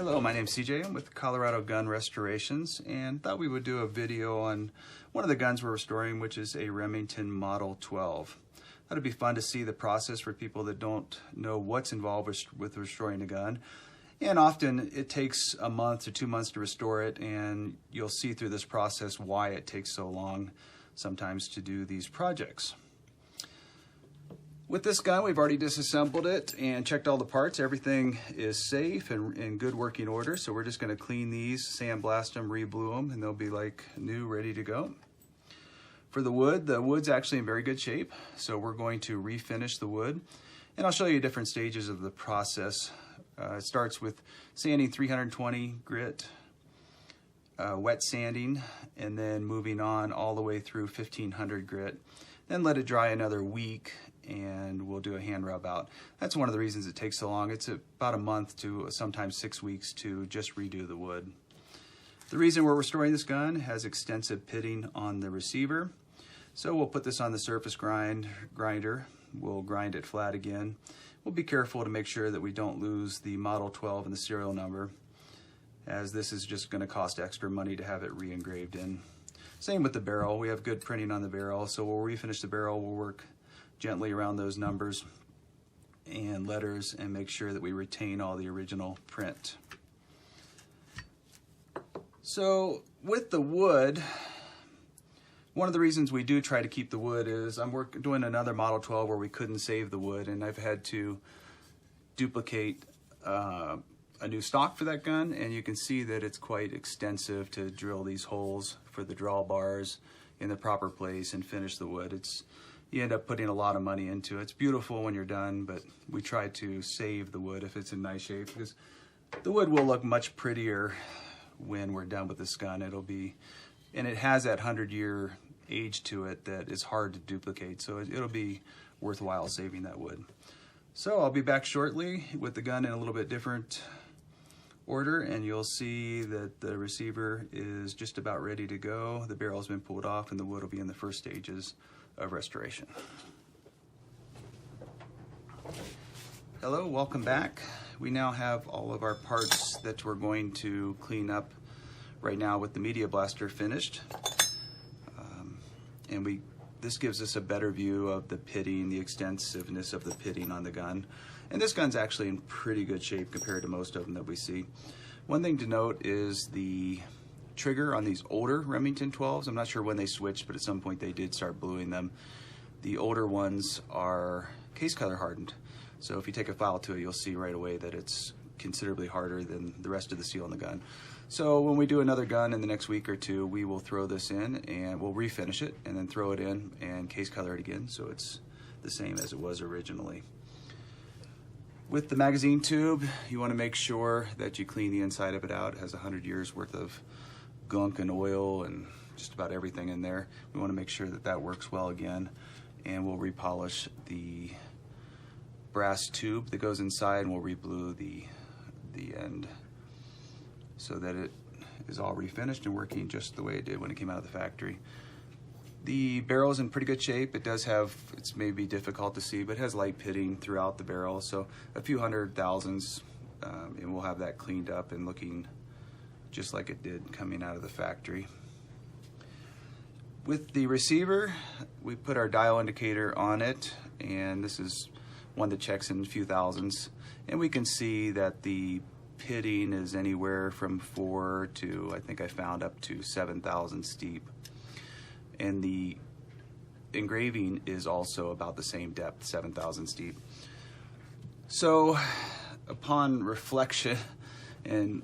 Hello, my name's CJ. I'm with Colorado Gun Restorations and thought we would do a video on one of the guns we're restoring, which is a Remington Model 12. Thought it'd be fun to see the process for people that don't know what's involved with restoring a gun. And often it takes a month to 2 months to restore it, and you'll see through this process why it takes so long sometimes to do these projects. With this gun, we've already disassembled it and checked all the parts. Everything is safe and in good working order, so we're just going to clean these, sandblast them, re-blue them, and they'll be like new, ready to go. For the wood's actually in very good shape, so we're going to refinish the wood, and I'll show you different stages of the process. It starts with sanding 320 grit, wet sanding, and then moving on all the way through 1500 grit. Then let it dry another week, and we'll do a hand rub out. That's one of the reasons it takes so long. It's about a month to sometimes 6 weeks to just redo the wood. The reason we're restoring this gun has extensive pitting on the receiver. So we'll put this on the surface grinder. We'll grind it flat again. We'll be careful to make sure that we don't lose the Model 12 and the serial number, as this is just going to cost extra money to have it re-engraved in. Same with the barrel. We have good printing on the barrel, so we'll refinish the barrel. We'll work gently around those numbers and letters and make sure that we retain all the original print. So with the wood, one of the reasons we do try to keep the wood is I'm doing another Model 12 where we couldn't save the wood, and I've had to duplicate a new stock for that gun, and you can see that it's quite extensive to drill these holes for the drawbars in the proper place and finish the wood. You end up putting a lot of money into it. It's beautiful when you're done, but we try to save the wood if it's in nice shape, because the wood will look much prettier when we're done with this gun. And it has that 100-year age to it that is hard to duplicate, so it'll be worthwhile saving that wood. So I'll be back shortly with the gun in a little bit different order, and you'll see that the receiver is just about ready to go. The barrel's been pulled off, and the wood will be in the first stages of restoration. Hello, welcome back. We now have all of our parts that we're going to clean up right now with the media blaster finished. This gives us a better view of the pitting, the extensiveness of the pitting on the gun. And this gun's actually in pretty good shape compared to most of them that we see. One thing to note is the trigger on these older Remington 12s. I'm not sure when they switched, but at some point they did start bluing them. The older ones are case color hardened. So if you take a file to it, you'll see right away that it's considerably harder than the rest of the seal on the gun. So when we do another gun in the next week or two, we will throw this in and we'll refinish it and then throw it in and case color it again so it's the same as it was originally. With the magazine tube, you want to make sure that you clean the inside of it out. It has 100 years worth of gunk and oil and just about everything in there. We want to make sure that that works well again, and we'll repolish the brass tube that goes inside, and we'll reblue the end so that it is all refinished and working just the way it did when it came out of the factory. The barrel is in pretty good shape. It does have, it's maybe difficult to see, but it has light pitting throughout the barrel, so a few hundred thousandths, and we'll have that cleaned up and looking just like it did coming out of the factory. With the receiver, we put our dial indicator on it, and this is one that checks in a few thousandths, and we can see that the pitting is anywhere from 4 to, I think I found, up to 7,000 steep. And the engraving is also about the same depth, 7,000 steep. So upon reflection and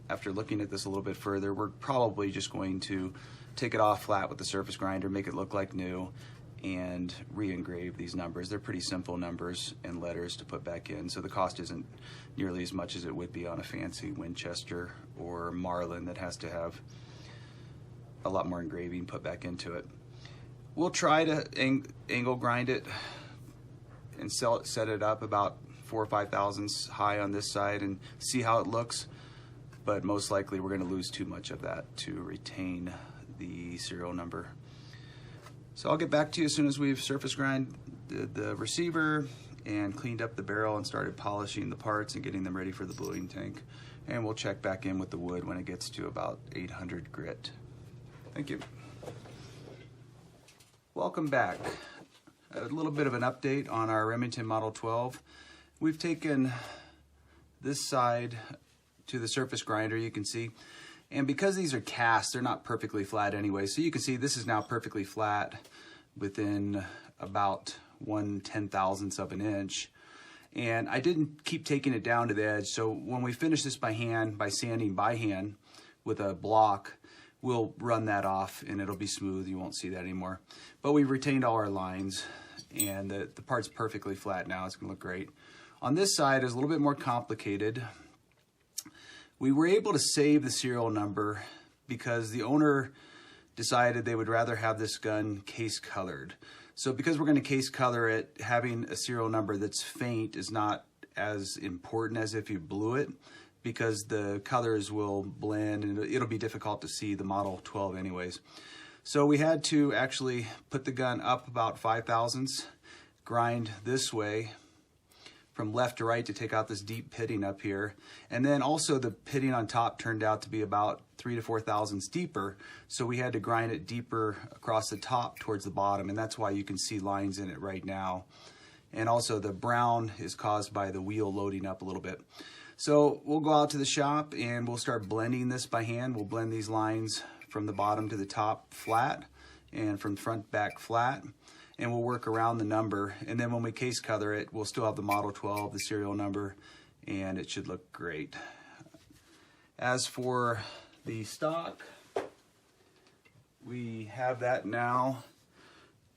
after looking at this a little bit further, we're probably just going to take it off flat with the surface grinder, make it look like new, and re-engrave these numbers. They're pretty simple numbers and letters to put back in, so the cost isn't nearly as much as it would be on a fancy Winchester or Marlin that has to have a lot more engraving put back into it. We'll try to angle grind it and set it up about 4 or 5 thousandths high on this side and see how it looks, but most likely we're going to lose too much of that to retain the serial number. So I'll get back to you as soon as we've surface grinded the receiver and cleaned up the barrel and started polishing the parts and getting them ready for the bluing tank. and we'll check back in with the wood when it gets to about 800 grit. Thank you. Welcome back. A little bit of an update on our Remington Model 12. We've taken this side to the surface grinder, you can see, and because these are cast, they're not perfectly flat anyway. So you can see this is now perfectly flat within about 1/10,000th of an inch. And I didn't keep taking it down to the edge. So when we finish this by hand, by sanding by hand with a block, we'll run that off and it'll be smooth. You won't see that anymore. But we've retained all our lines and the part's perfectly flat now. It's gonna look great. On this side is a little bit more complicated. We were able to save the serial number because the owner decided they would rather have this gun case colored. So because we're going to case color it, having a serial number that's faint is not as important as if you blew it, because the colors will blend and it'll be difficult to see the Model 12 anyways. So we had to actually put the gun up about 5 thousandths, grind this way from left to right to take out this deep pitting up here. And then also the pitting on top turned out to be about 3 to 4 thousandths deeper. So we had to grind it deeper across the top towards the bottom. And that's why you can see lines in it right now. And also the brown is caused by the wheel loading up a little bit. So we'll go out to the shop and we'll start blending this by hand. We'll blend these lines from the bottom to the top flat and from front back flat. And we'll work around the number. And then when we case color it, we'll still have the Model 12, the serial number, and it should look great. As for the stock, we have that now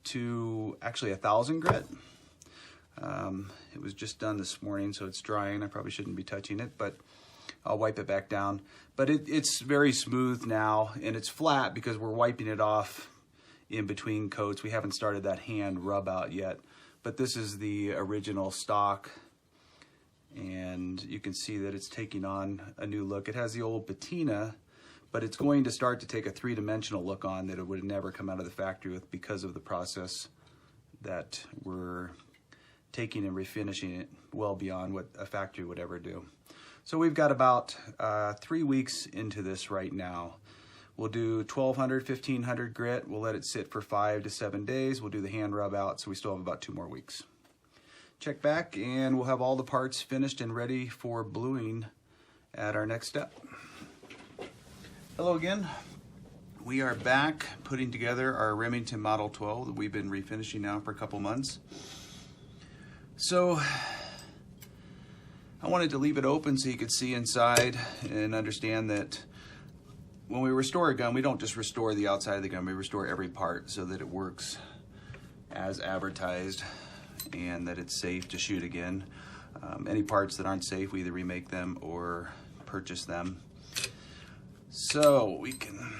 to actually 1,000 grit. It was just done this morning, so it's drying. I probably shouldn't be touching it, but I'll wipe it back down. But it's very smooth now, and it's flat because we're wiping it off in between coats. We haven't started that hand rub out yet, but this is the original stock, and you can see that it's taking on a new look. It has the old patina, but it's going to start to take a three-dimensional look on that it would never come out of the factory with because of the process that we're taking and refinishing it well beyond what a factory would ever do. So we've got about 3 weeks into this right now. We'll do 1,200, 1,500 grit. We'll let it sit for 5 to 7 days. We'll do the hand rub out, so we still have about 2 more weeks. Check back and we'll have all the parts finished and ready for bluing at our next step. Hello again. We are back putting together our Remington Model 12 that we've been refinishing now for a couple months. So I wanted to leave it open so you could see inside and understand that when we restore a gun, we don't just restore the outside of the gun, we restore every part so that it works as advertised and that it's safe to shoot again. Any parts that aren't safe, we either remake them or purchase them. So we can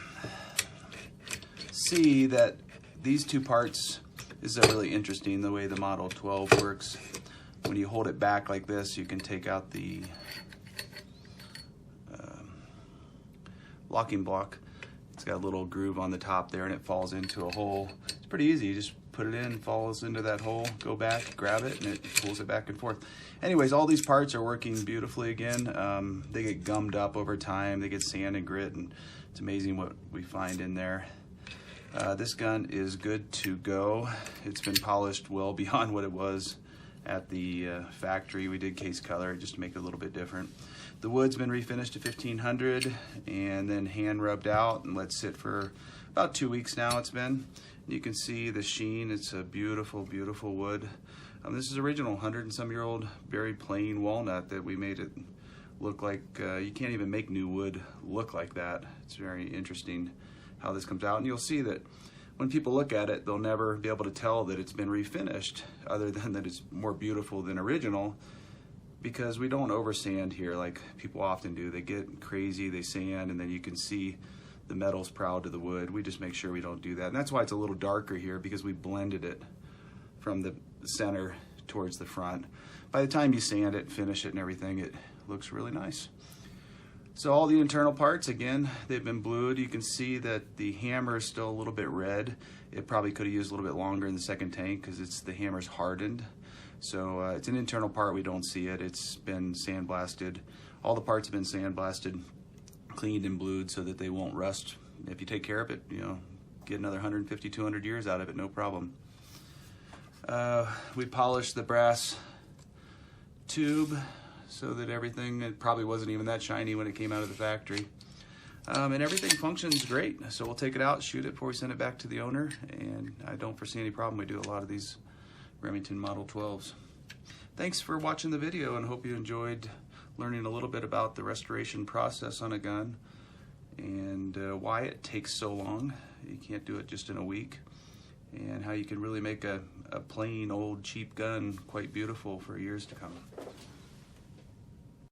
see that these two parts, this is really interesting, the way the Model 12 works. When you hold it back like this, you can take out the locking block. It's got a little groove on the top there and it falls into a hole. It's pretty easy. You just put it in, falls into that hole, go back, grab it, and it pulls it back and forth. Anyways, all these parts are working beautifully again. They get gummed up over time. They get sand and grit, and it's amazing what we find in there. This gun is good to go. It's been polished well beyond what it was at the factory. We did case color it just to make it a little bit different. The wood's been refinished to 1,500 and then hand rubbed out and let sit for about 2 weeks now it's been. You can see the sheen. It's a beautiful, beautiful wood. This is original 100-and-some-year-old very plain walnut that we made it look like you can't even make new wood look like that. It's very interesting how this comes out, and you'll see that when people look at it, they'll never be able to tell that it's been refinished, other than that it's more beautiful than original, because we don't over sand here like people often do. They get crazy, they sand, and then you can see the metal's proud to the wood. We just make sure we don't do that, and that's why it's a little darker here, because we blended it from the center towards the front. By the time you sand it, finish it and everything, it looks really nice. So all the internal parts, again, they've been blued. You can see that the hammer is still a little bit red. It probably could have used a little bit longer in the second tank because the hammer's hardened. So it's an internal part, we don't see it. It's been sandblasted. all the parts have been sandblasted, cleaned and blued so that they won't rust. If you take care of it, you know, get another 150, 200 years out of it, no problem. We polished the brass tube so that everything, it probably wasn't even that shiny when it came out of the factory. And everything functions great. So we'll take it out, shoot it before we send it back to the owner, and I don't foresee any problem. We do a lot of these Remington Model 12s. Thanks for watching the video, and hope you enjoyed learning a little bit about the restoration process on a gun and why it takes so long. You can't do it just in a week, and how you can really make a plain old cheap gun quite beautiful for years to come.